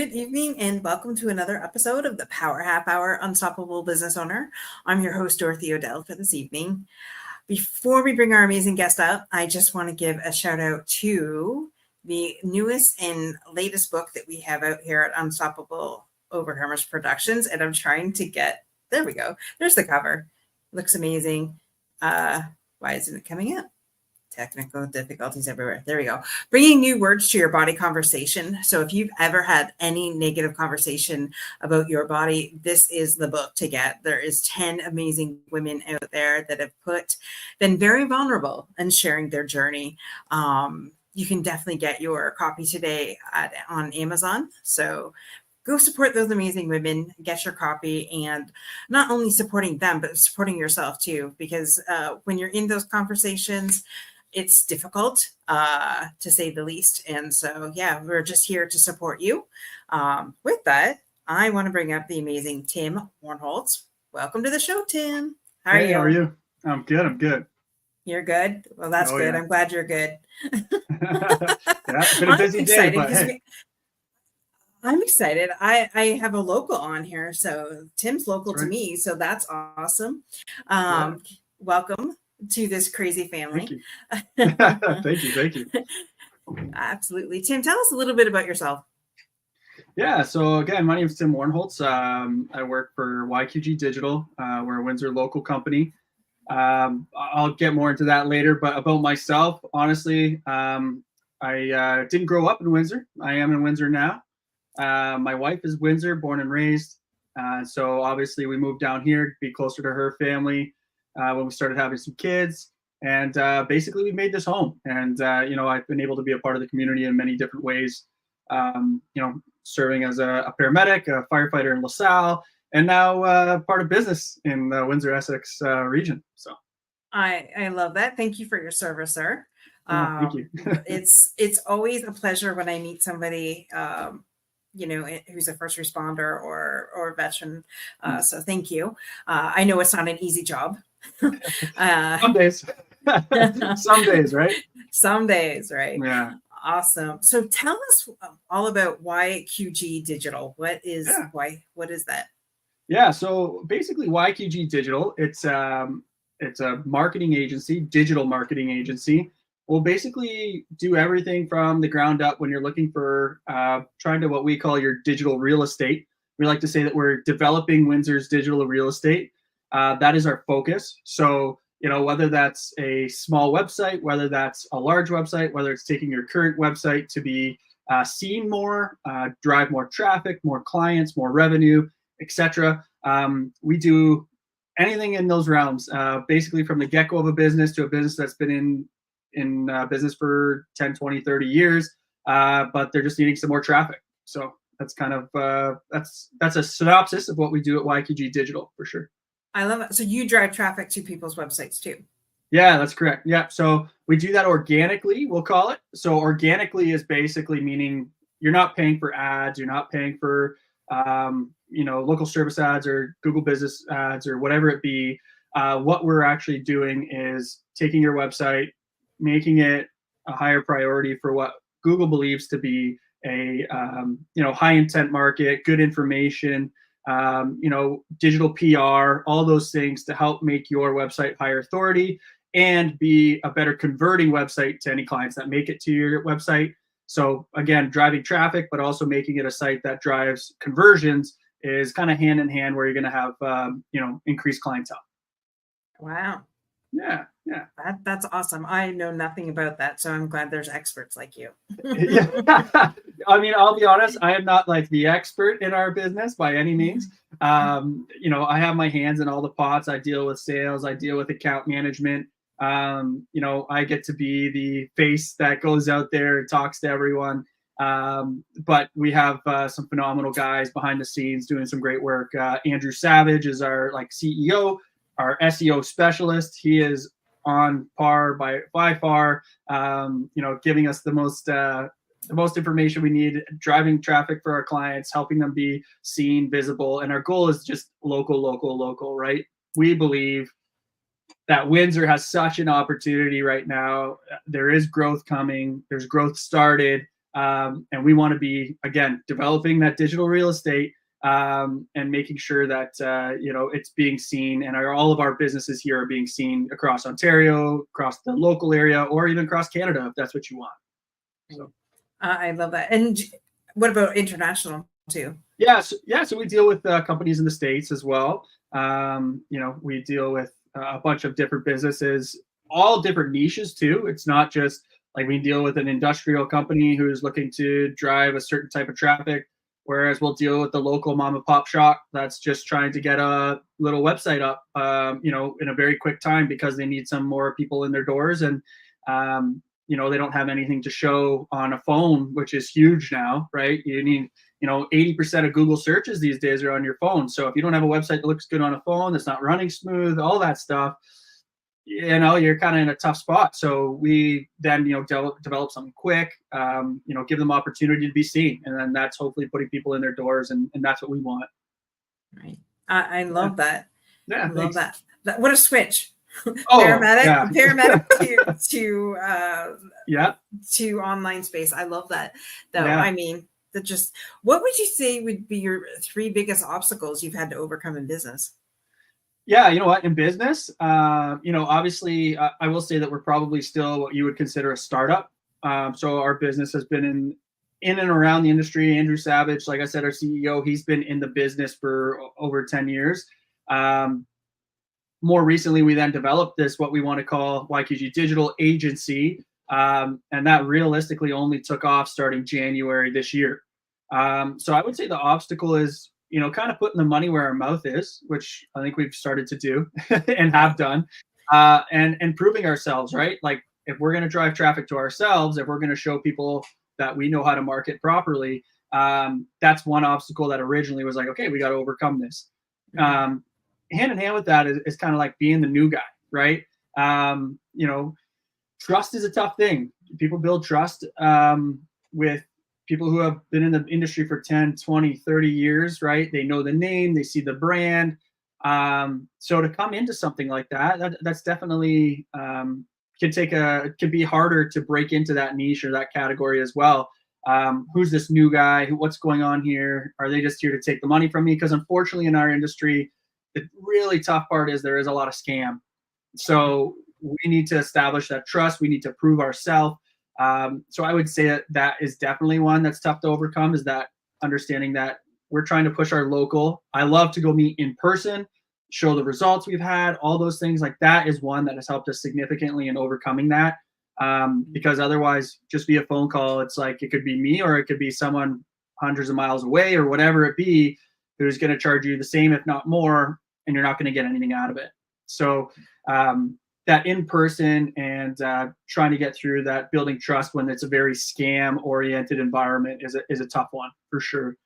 Good evening and welcome to another episode of the Power Half Hour Unstoppable Business Owner. I'm your host, Dorothy Odell, for this evening. Before we bring our amazing guest up, I just want to give a shout out to the newest and latest book that we have out here at Unstoppable Overcomers Productions. And I'm trying to get, there we go. There's the cover. Looks amazing. Why isn't it coming up? Technical difficulties everywhere. There we go. Bringing new words to your body conversation. So if you've ever had any negative conversation about your body, this is the book to get. There is 10 amazing women out there that have been very vulnerable in sharing their journey. You can definitely get your copy today on Amazon. So go support those amazing women, get your copy, and not only supporting them, but supporting yourself too, because when you're in those conversations, it's difficult, to say the least. And so, yeah, we're just here to support you. With that, I want to bring up the amazing Tim Warnholtz. Welcome to the show, Tim. How are you? I'm good. You're good? Well, that's good. Yeah. I'm glad you're good. Yeah, it's been a busy day, but hey. I'm excited. I have a local on here. So Tim's local to me. So that's awesome. Welcome to this crazy family. Thank you. Absolutely. Tim, tell us a little bit about yourself. Yeah, so again, my name is Tim Warnholtz. I work for YQG Digital. We're a Windsor local company. I'll get more into that later, but about myself, honestly, I didn't grow up in Windsor. I am in Windsor now. My wife is Windsor, born and raised. So obviously we moved down here to be closer to her family. When we started having some kids, and basically we made this home. And I've been able to be a part of the community in many different ways. Serving as a paramedic, a firefighter in LaSalle, and now part of business in the Windsor Essex region. So I love that. Thank you for your service, sir. Thank you. It's always a pleasure when I meet somebody who's a first responder or a veteran. So thank you. I know it's not an easy job. Some days. Some days, right? Some days, right? Yeah. Awesome. So tell us all about YQG Digital. What is that? Yeah. So basically YQG Digital, it's a marketing agency, digital marketing agency. We'll basically do everything from the ground up when you're looking for trying to what we call your digital real estate. We like to say that we're developing Windsor's digital real estate. That is our focus. So, whether that's a small website, whether that's a large website, whether it's taking your current website to be seen more, drive more traffic, more clients, more revenue, etc. We do anything in those realms, basically from the get-go of a business to a business that's been in business for 10, 20, 30 years, but they're just needing some more traffic. So that's kind of, that's a synopsis of what we do at YQG Digital for sure. I love it. So you drive traffic to people's websites too? Yeah, that's correct. Yeah. So we do that organically, we'll call it. So organically is basically meaning you're not paying for ads. You're not paying for, local service ads or Google business ads or whatever it be. What we're actually doing is taking your website, making it a higher priority for what Google believes to be a high intent market, good information, digital PR, all those things to help make your website higher authority and be a better converting website to any clients that make it to your website. So again, driving traffic, but also making it a site that drives conversions is kind of hand in hand where you're going to have, increased clientele. Wow. Yeah. That's awesome. I know nothing about that, so I'm glad there's experts like you. Yeah. I mean, I'll be honest, I am not like the expert in our business by any means. I have my hands in all the pots. I deal with sales. I deal with account management. I get to be the face that goes out there and talks to everyone. But we have some phenomenal guys behind the scenes doing some great work. Andrew Savage is our CEO. Our SEO specialist, he is on par by far, giving us the most information we need, driving traffic for our clients, helping them be seen, visible. And our goal is just local, right? We believe that Windsor has such an opportunity right now. There is growth coming. There's growth started. And we want to be, again, developing that digital real estate and making sure that, it's being seen, and all of our businesses here are being seen across Ontario, across the local area, or even across Canada, if that's what you want. So. I love that. And what about international too? So we deal with companies in the States as well. We deal with a bunch of different businesses, all different niches too. It's not just like we deal with an industrial company who's looking to drive a certain type of traffic, whereas we'll deal with the local mom and pop shop that's just trying to get a little website up, in a very quick time because they need some more people in their doors, and they don't have anything to show on a phone, which is huge now, right? You need 80% of Google searches these days are on your phone. So if you don't have a website that looks good on a phone, that's not running smooth, all that stuff, you're kind of in a tough spot. So we then, develop something quick, give them opportunity to be seen. And then that's hopefully putting people in their doors. And that's what we want. Right. I love that. Yeah. I love that. What a switch. Oh, paramedic to online space. I love that. Though. Yeah. I mean, what would you say would be your 3 biggest obstacles you've had to overcome in business? Yeah, you know what, in business, obviously I will say that we're probably still what you would consider a startup. So our business has been in and around the industry. Andrew Savage, like I said, our CEO, he's been in the business for over 10 years. More recently, we then developed what we want to call YQG Digital Agency. And that realistically only took off starting January this year. So I would say the obstacle is, kind of putting the money where our mouth is, which I think we've started to do and have done, and proving ourselves, right? Like if we're going to drive traffic to ourselves, if we're going to show people that we know how to market properly, that's one obstacle that originally was like, okay, we got to overcome this. Hand in hand with that is kind of like being the new guy, right? Trust is a tough thing. People build trust with people who have been in the industry for 10, 20, 30 years, right? They know the name, they see the brand. So to come into something like that's definitely can be harder to break into that niche or that category as well. Who's this new guy? What's going on here? Are they just here to take the money from me? Because unfortunately in our industry, the really tough part is there is a lot of scam. So we need to establish that trust. We need to prove ourselves. So I would say that is definitely one that's tough to overcome, is that understanding that we're trying to push our local. I love to go meet in person, show the results we've had, all those things. Like that is one that has helped us significantly in overcoming that. Because otherwise just via phone call, it's like, it could be me or it could be someone hundreds of miles away or whatever it be, who's going to charge you the same, if not more, and you're not going to get anything out of it. So, that in person and trying to get through that, building trust when it's a very scam oriented environment is a tough one for sure.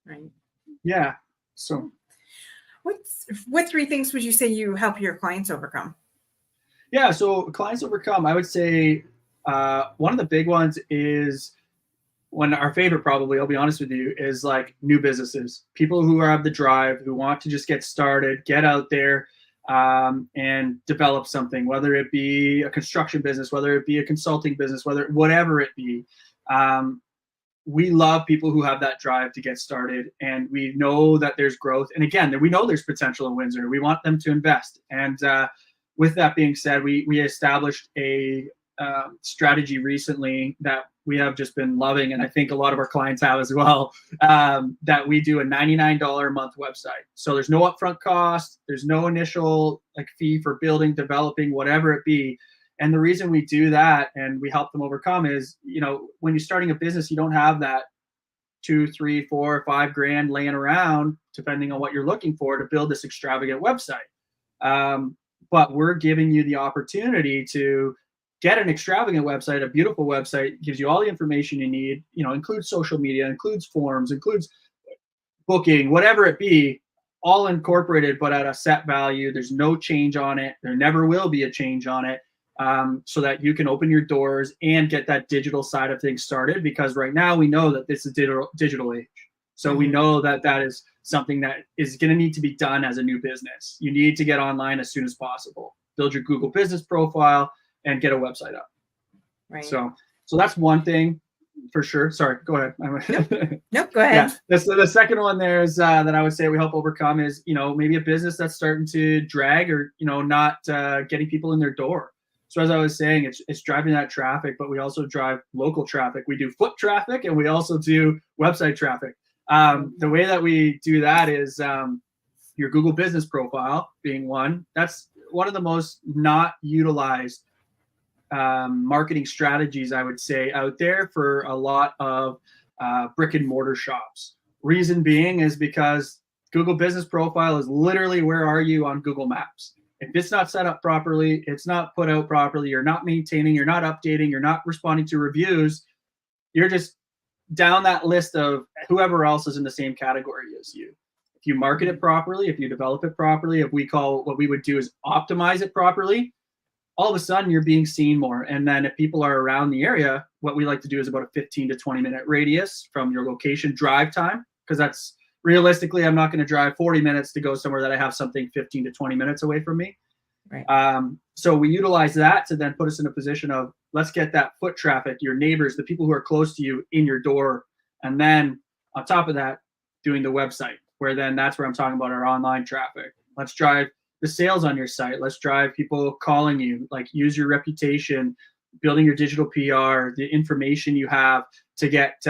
Right. Yeah. So what 3 things would you say you help your clients overcome? Yeah. So clients overcome, I would say one of the big ones is our favorite, probably, I'll be honest with you, is like new businesses, people who have the drive, who want to just get started, get out there, and develop something, whether it be a construction business, whether it be a consulting business, whatever it be. We love people who have that drive to get started, and we know that there's growth. And again, we know there's potential in Windsor. We want them to invest. And with that being said, we established a strategy recently that we have just been loving, and I think a lot of our clients have as well, that we do a $99 a month website. So there's no upfront cost, there's no initial fee for building, developing, whatever it be. And the reason we do that and we help them overcome is, when you're starting a business, you don't have that $2, $3, $4, $5 grand laying around, depending on what you're looking for, to build this extravagant website. But we're giving you the opportunity to get an extravagant website, a beautiful website, gives you all the information you need, includes social media, includes forms, includes booking, whatever it be, all incorporated, but at a set value. There's no change on it. There never will be a change on it, so that you can open your doors and get that digital side of things started. Because right now we know that this is digital age. So we know that is something that is going to need to be done as a new business. You need to get online as soon as possible, build your Google business profile, and get a website up. Right. So that's one thing. for sure. Sorry, go ahead. Nope, go ahead. Yeah, the second one there is that I would say we help overcome is, maybe a business that's starting to drag or, not getting people in their door. So as I was saying, it's driving that traffic, but we also drive local traffic. We do foot traffic and we also do website traffic. The way that we do that is your Google business profile being one. That's one of the most not utilized marketing strategies, I would say, out there for a lot of brick and mortar shops. Reason being is because Google business profile is literally where are you on Google Maps. If it's not set up properly, it's not put out properly, you're not maintaining, you're not updating, you're not responding to reviews, you're just down that list of whoever else is in the same category as you. If you market it properly, if you develop it properly, if we call what we would do is optimize it properly, all of a sudden you're being seen more. And then if people are around the area, what we like to do is about a 15 to 20 minute radius from your location drive time, because that's realistically, I'm not going to drive 40 minutes to go somewhere that I have something 15 to 20 minutes away from me. Right. So we utilize that to then put us in a position of let's get that foot traffic, your neighbors, the people who are close to you in your door. And then on top of that, doing the website, where then that's where I'm talking about our online traffic. Let's drive the sales on your site. Let's drive people calling you, like use your reputation, building your digital PR, the information you have to get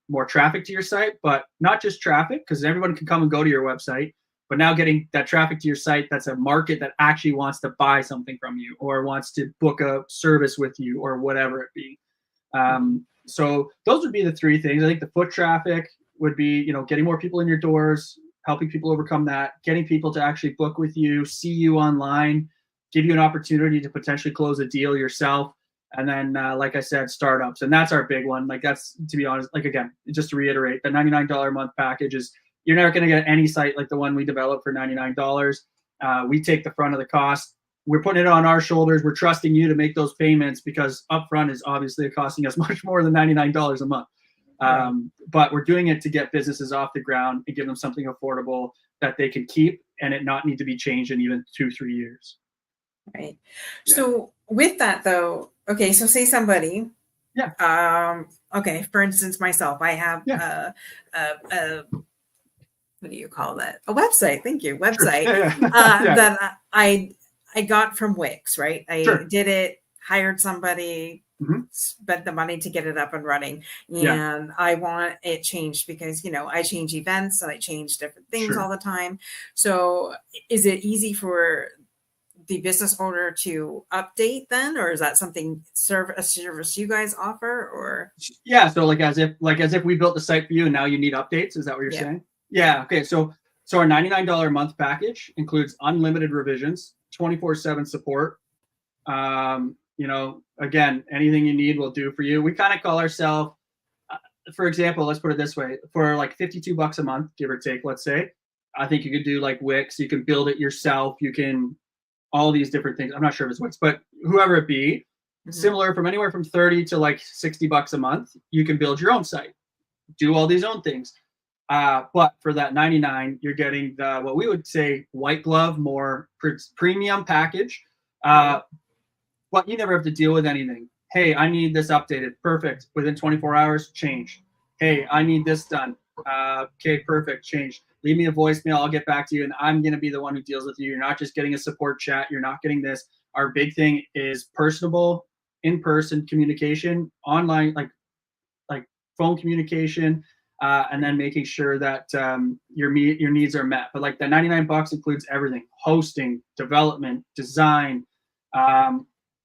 more traffic to your site, but not just traffic, because everyone can come and go to your website, but now getting that traffic to your site that's a market that actually wants to buy something from you or wants to book a service with you or whatever it be. So those would be the three things. I think the foot traffic would be, getting more people in your doors, helping people overcome that, getting people to actually book with you, see you online, give you an opportunity to potentially close a deal yourself. And then, like I said, startups. And that's our big one. Like that's, to be honest, like, again, just to reiterate, the $99 a month package is, you're never going to get any site like the one we developed for $99. We take the front of the cost. We're putting it on our shoulders. We're trusting you to make those payments because upfront is obviously costing us much more than $99 a month. But we're doing it to get businesses off the ground and give them something affordable that they can keep and it not need to be changed in even 2-3 years. Right. Yeah. So with that though, okay, so say somebody, okay, for instance, myself, I have what do you call that? A website. Thank you. Website. Sure. That I got from Wix, right? I did it, hired somebody, spent the money to get it up and running. And I want it changed because, I change events and I change different things all the time. So is it easy for the business owner to update then, or is that something a service you guys offer? Or so like as if we built the site for you and now you need updates, is that what you're saying? Yeah. Okay. So our $99 a month package includes unlimited revisions, 24/7 support. Again, anything you need we'll do for you. We kind of call ourselves, for example, let's put it this way, for like $52 a month, give or take, let's say, I think you could do like Wix, you can build it yourself. You can, all these different things. I'm not sure if it's Wix, but whoever it be, similar from anywhere from 30 to like $60 a month, you can build your own site, do all these own things. But for that $99, you're getting the, what we would say, white glove, more premium package. But you never have to deal with anything. Hey, I need this updated. Perfect. Within 24 hours, change. Hey, I need this done. Okay, perfect. Change. Leave me a voicemail. I'll get back to you. And I'm going to be the one who deals with you. You're not just getting a support chat. You're not getting this. Our big thing is personable, in-person communication, online, like phone communication, and then making sure that your needs are met. But like the $99 includes everything: hosting, development, design,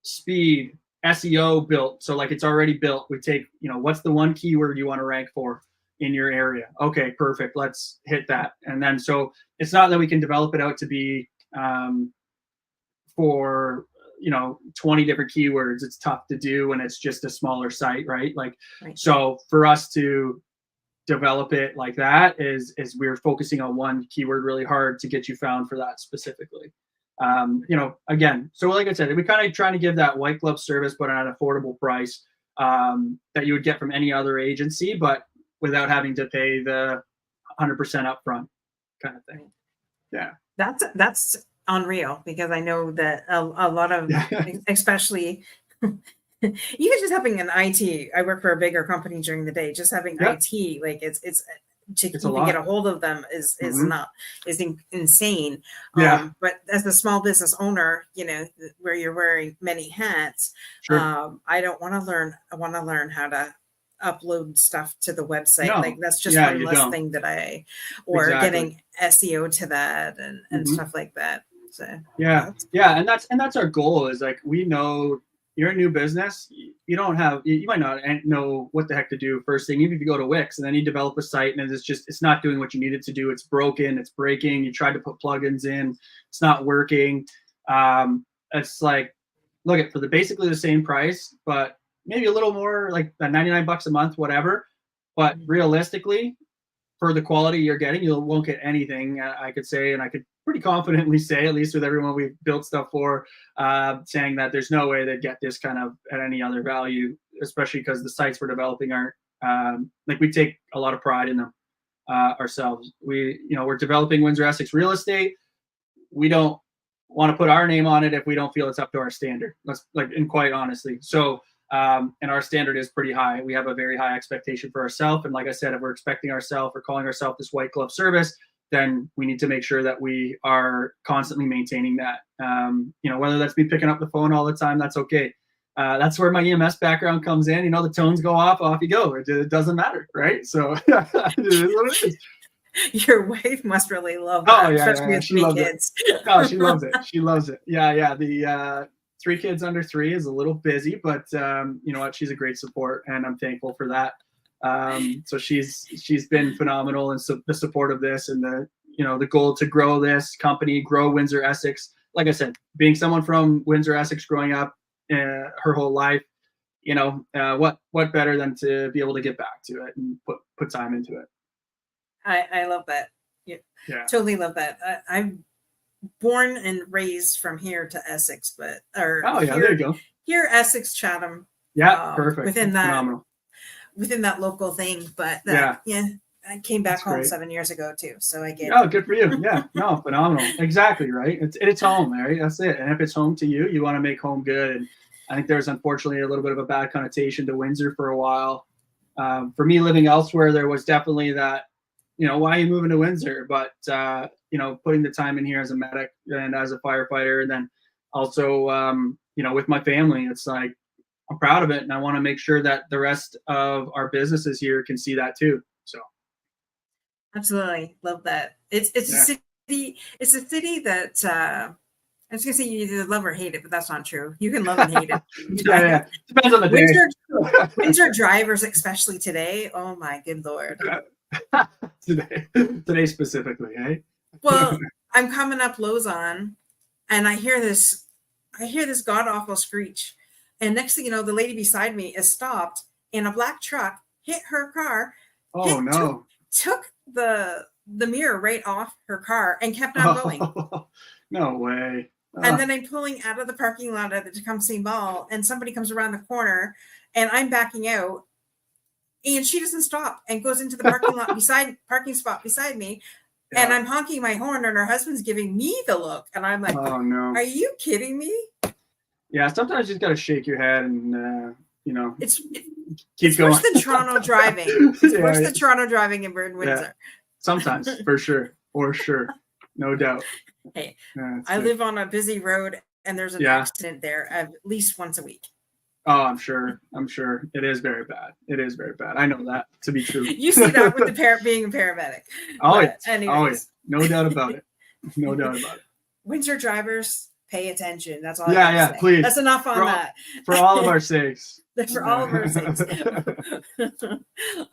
speed, SEO built. So like it's already built. We take, what's the one keyword you want to rank for in your area? Okay, perfect. Let's hit that. And then, so it's not that we can develop it out to be for, 20 different keywords. It's tough to do when it's just a smaller site, right? So for us to develop it like that is we're focusing on one keyword really hard to get you found for that specifically. Again, so like I said, we kind of trying to give that white glove service, but at an affordable price that you would get from any other agency, but without having to pay the 100% upfront kind of thing. Yeah. That's unreal, because I know that a lot of, especially Even just having an IT, I work for a bigger company during the day, just having Yeah, IT, like it's to it's a even get lot. a hold of them is Hmm. not insane. Yeah, But as a small business owner, where you're wearing many hats, sure. I don't want to learn. I want to learn how to upload stuff to the website. Like No, that's just yeah, one you less don't. thing that or Exactly. getting SEO to that and Hmm. stuff like that. So Yeah, that's yeah, and that's our goal. Is like, we know you're a new business. You don't have, you might not know what the heck to do first thing. Even if you go to Wix and then you develop a site and it's not doing what you need it to do. It's broken. It's breaking. You tried to put plugins in. It's not working. It's like, look at, for the basically the same price, but maybe a little more, like $99 a month, whatever. But realistically, for the quality you're getting, you won't get anything. I could say, and I could pretty confidently say, at least with everyone we've built stuff for, saying that there's no way they'd get this kind of at any other value, especially because the sites we're developing aren't, like, we take a lot of pride in them ourselves. We're developing Windsor Essex real estate. We don't want to put our name on it if we don't feel it's up to our standard. Let's, like, and quite honestly. So, and our standard is pretty high. We have a very high expectation for ourselves. And like I said, if we're expecting ourselves or calling ourselves this white glove service, then we need to make sure that we are constantly maintaining that. Whether that's me picking up the phone all the time, that's okay. That's where my EMS background comes in. The tones go off you go. It doesn't matter, right? So it is what it is. your wife must really love Oh that, yeah, especially yeah, yeah. with She three loves it. kids. Oh, she loves it. She loves it. Yeah, yeah. The 3 kids under 3 is a little busy, but you know what? She's a great support, and I'm thankful for that. So she's been phenomenal in the support of this, and the goal to grow this company, grow Windsor Essex. Like I said, being someone from Windsor Essex, growing up her whole life, what better than to be able to get back to it and put time into it. I love that. Yeah, Yeah. totally love that. I'm born and raised from here to Essex, but or Oh yeah, there you go. here Essex Chatham, Yeah, perfect. within that Phenomenal. local thing. But Yeah, yeah, I came back that's home great. 7 years ago too, so I get Oh, good for you. Yeah, no, phenomenal. Exactly, right. It's home, right? That's it. And if it's home to you, you want to make home good. And I think there's unfortunately a little bit of a bad connotation to Windsor for a while. For me, living elsewhere, there was definitely that, why are you moving to Windsor? But putting the time in here as a medic and as a firefighter, and then also with my family, it's like, I'm proud of it, and I want to make sure that the rest of our businesses here can see that too. So absolutely love that. It's a yeah. city. It's a city that I was gonna say you either love or hate it, but that's not true. You can love and hate it. Yeah, yeah. Depends on the Windsor day. Windsor drivers, especially today. Oh my good lord. Today specifically, eh? Well, I'm coming up Lozon, and I hear this god awful screech, and next thing you know, the lady beside me is stopped, and a black truck hit her car, Oh no. took the mirror right off her car, and kept on going. Oh, no way. And then I'm pulling out of the parking lot at the Tecumseh Mall, and somebody comes around the corner, and I'm backing out, and she doesn't stop and goes into the parking spot beside me, and Yeah. I'm honking my horn, and her husband's giving me the look, and I'm like, Oh no. "Are you kidding me?" Yeah, sometimes you just gotta shake your head and It's keep going. worse than Toronto driving. It's Yeah, worse yeah. than Toronto driving in Windsor. Yeah. Sometimes, for sure. For sure. No doubt. Hey, Yeah, I live on a busy road, and there's an Yeah. accident there at least once a week. Oh, I'm sure. It is very bad. It is very bad. I know that to be true. You see that with being a paramedic. Oh, But yeah. anyways. Oh, yeah. No doubt about it. No doubt about it. Windsor drivers, pay attention. That's all I Yeah, got to yeah, say. please. That's enough on that. For all of our sakes. For all of our sakes.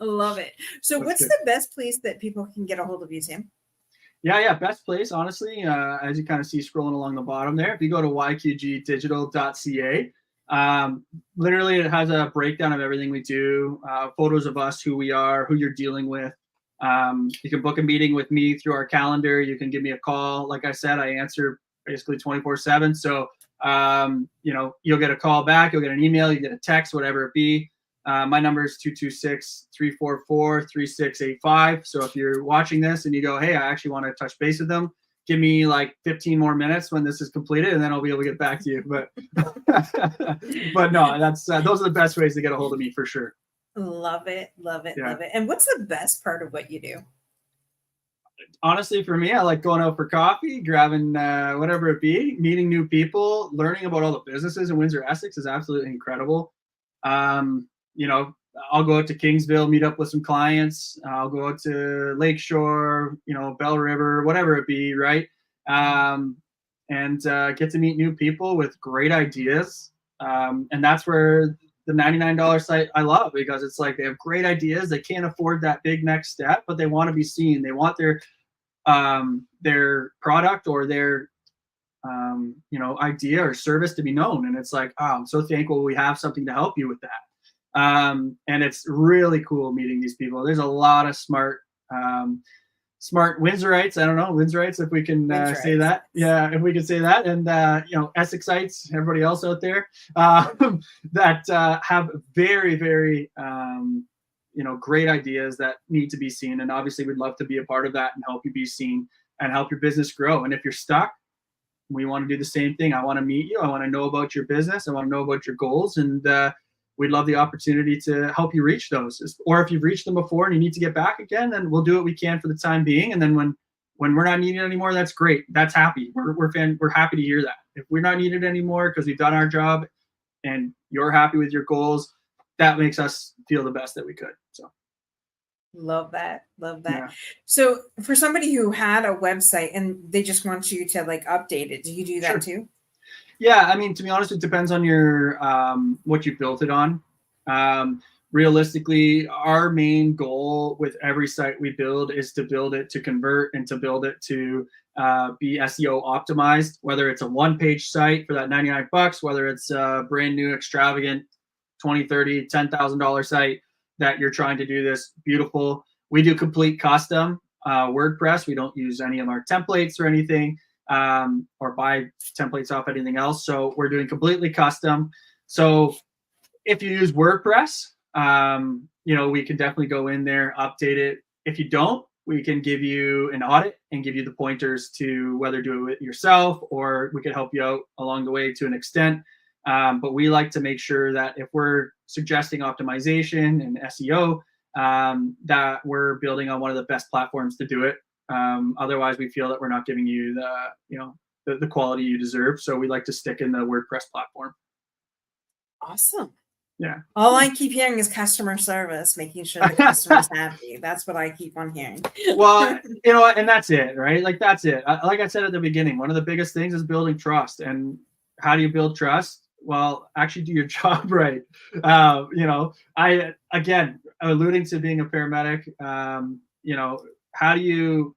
I love it. So what's the best place that people can get a hold of you, Tim? Yeah. Best place, honestly, as you kind of see scrolling along the bottom there, if you go to yqgdigital.ca, literally it has a breakdown of everything we do, photos of us, who we are, who you're dealing with. You can book a meeting with me through our calendar. You can give me a call. Like I said, I answer basically 24/7. So, you'll get a call back, you'll get an email, you get a text, whatever it be. My number is 226-344-3685. So if you're watching this and you go, hey, I actually want to touch base with them, give me like 15 more minutes when this is completed, and then I'll be able to get back to you. But but no, that's those are the best ways to get a hold of me for sure. Love it, love it, Yeah. love it. And what's the best part of what you do? Honestly, for me, I like going out for coffee, grabbing whatever it be, meeting new people, learning about all the businesses in Windsor, Essex is absolutely incredible. You know, I'll go out to Kingsville, meet up with some clients. I'll go out to Lakeshore, you know, Bell River, whatever it be, right? And get to meet new people with great ideas. And that's where the $99 site I love, because it's like they have great ideas. They can't afford that big next step, but they want to be seen. They want their product or their you know, idea or service to be known. And it's like, oh, I'm so thankful we have something to help you with that. And it's really cool meeting these people. There's a lot of smart Windsorites. I don't know, Windsorites, if we can say that. Yeah, if we can say that. And, you know, Essexites, everybody else out there that have very, very, you know, great ideas that need to be seen. And obviously we'd love to be a part of that and help you be seen and help your business grow. And if you're stuck, we want to do the same thing. I want to meet you. I want to know about your business. I want to know about your goals. And we'd love the opportunity to help you reach those. Or if you've reached them before and you need to get back again, then we'll do what we can for the time being. And then when we're not needed anymore, that's great. That's happy. We're happy to hear that. If we're not needed anymore because we've done our job and you're happy with your goals, that makes us feel the best that we could. So. Love that. Love that. Yeah. So for somebody who had a website and they just want you to like update it, do you do that Sure. too? Yeah. I mean, to be honest, it depends on your, what you built it on. Realistically, our main goal with every site we build is to build it to convert and to build it to be SEO optimized, whether it's a one-page site for that $99, whether it's a brand new extravagant $20, $30, $10,000 site that you're trying to do this beautiful. We do complete custom WordPress. We don't use any of our templates or anything, or buy templates off anything else. So we're doing completely custom. So if you use WordPress, you know, we can definitely go in there, update it. If you don't, we can give you an audit and give you the pointers to whether do it yourself, or we can help you out along the way to an extent. But we like to make sure that if we're suggesting optimization and SEO, that we're building on one of the best platforms to do it. Otherwise, we feel that we're not giving you the, you know, the quality you deserve. So we like to stick in the WordPress platform. Awesome. Yeah. All I keep hearing is customer service, making sure the customer's happy. That's what I keep on hearing. Well, you know, and that's it, right? Like, that's it. Like I said at the beginning, one of the biggest things is building trust. And how do you build trust? Well, actually do your job right. You know, again, alluding to being a paramedic, you know, how do you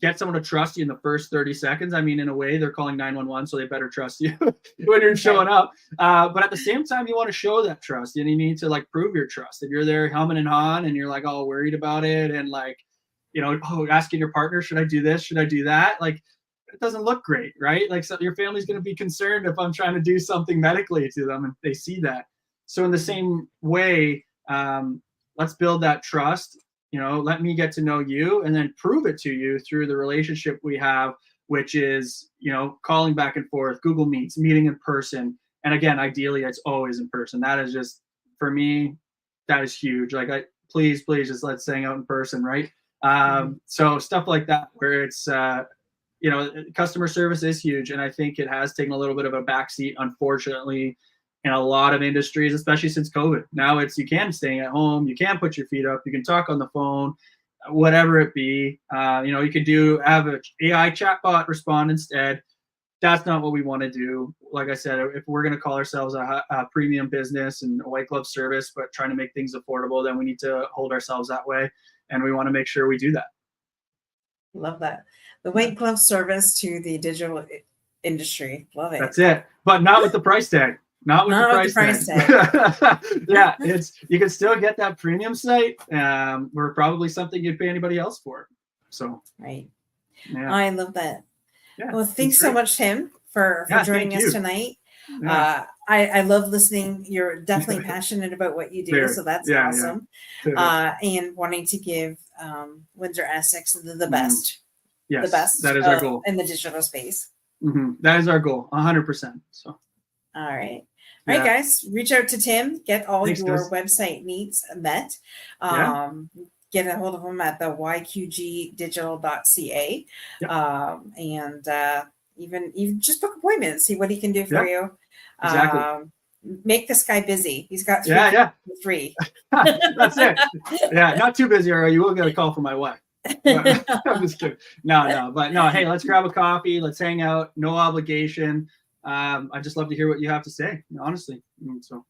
get someone to trust you in the first 30 seconds? I mean, in a way, they're calling 911, so they better trust you when you're showing up. But at the same time, you want to show that trust, and you need to like prove your trust. If you're there humming and hawing and you're like all worried about it, and like, you know, asking your partner, should I do this? Should I do that? Like, it doesn't look great, right? Like, so your family's going to be concerned if I'm trying to do something medically to them and they see that. So in the same way, let's build that trust. You know, let me get to know you and then prove it to you through the relationship we have, which is, you know, calling back and forth, Google Meets, meeting in person. And again, ideally, it's always in person. That is just, for me, that is huge. Like, please, just let's hang out in person, right? So stuff like that, where it's, you know, customer service is huge. And I think it has taken a little bit of a backseat, unfortunately, in a lot of industries, especially since COVID. Now it's, you can stay at home, you can put your feet up, you can talk on the phone, whatever it be. You know, you could have an AI chatbot respond instead. That's not what we want to do. Like I said, if we're going to call ourselves a premium business and a white glove service, but trying to make things affordable, then we need to hold ourselves that way. And we want to make sure we do that. Love that. The white glove service to the digital industry. Love it. That's it. But not with the price tag. Not with the price tag. Yeah, you can still get that premium site. We're probably something you'd pay anybody else for. So right. Yeah. I love that. Yeah, well, thanks so much, Tim, for joining us tonight. Yeah. I love listening. You're definitely passionate about what you do, so that's awesome. Yeah. And wanting to give Windsor Essex the best Yes, the best that is our goal. in the digital space. That is our goal, 100%. So, all right. All right, guys, reach out to Tim, get all your website needs met. Get a hold of him at the yqgdigital.ca. And even just book appointments, see what he can do for you. Exactly. Make this guy busy. He's got three. That's it. Yeah, not too busy, or you will get a call from my wife. I'm just kidding. No. But no, hey, let's grab a coffee. Let's hang out. No obligation. I just love to hear what you have to say, honestly. So.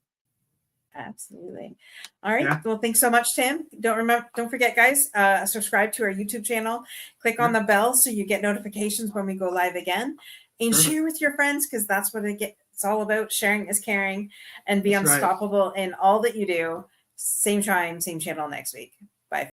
Absolutely. All right. Well, thanks so much, Tim. Don't forget, guys, subscribe to our YouTube channel. Click on the bell so you get notifications when we go live again. And share with your friends, because that's what it's all about. Sharing is caring, and be unstoppable in all that you do. Same time, same channel next week.